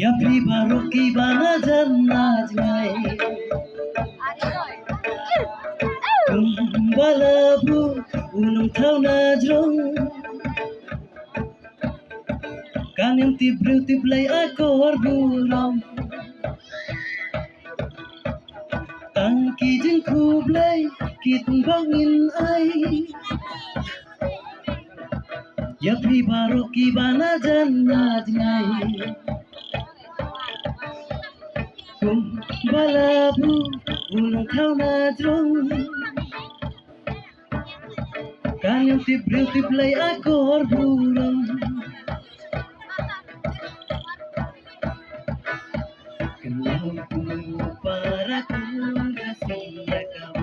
Ya pribaro ki bana jannat ngai Balabu unang tau na jrong Kanin tibru tiblay ako horburong Tangki jeng kublay kitong bangin ay Ya pribaro ki bana jannat ngai Balabu unang tau na jrong Kanin tibru tiblay ako horburong Para kung kasih kau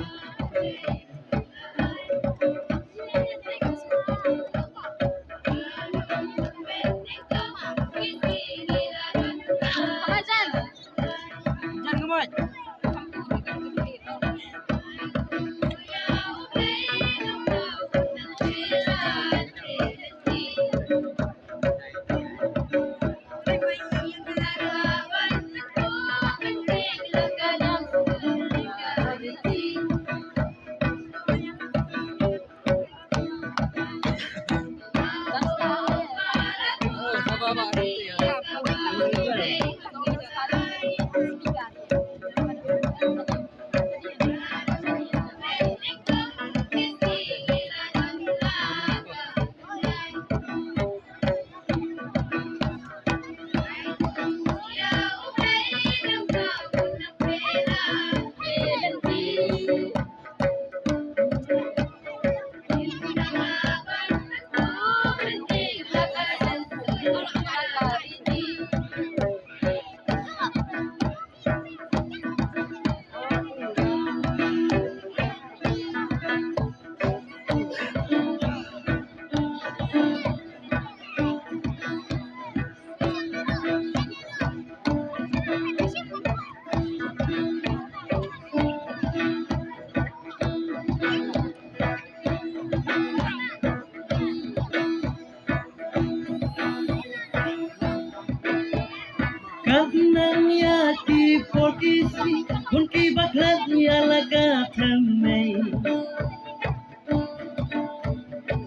Kadang yati polisi unki baklat laga thamai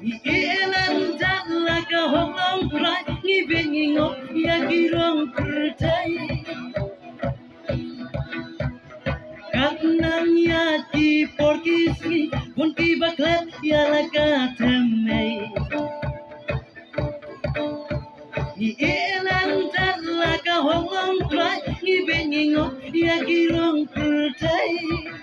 Ielan jat laga holong prai ni bengingok ya girong percaya Kadang yati polisi unki baklat laga thamai Ielan jat laga holong prai ni bengingok ya girong percaya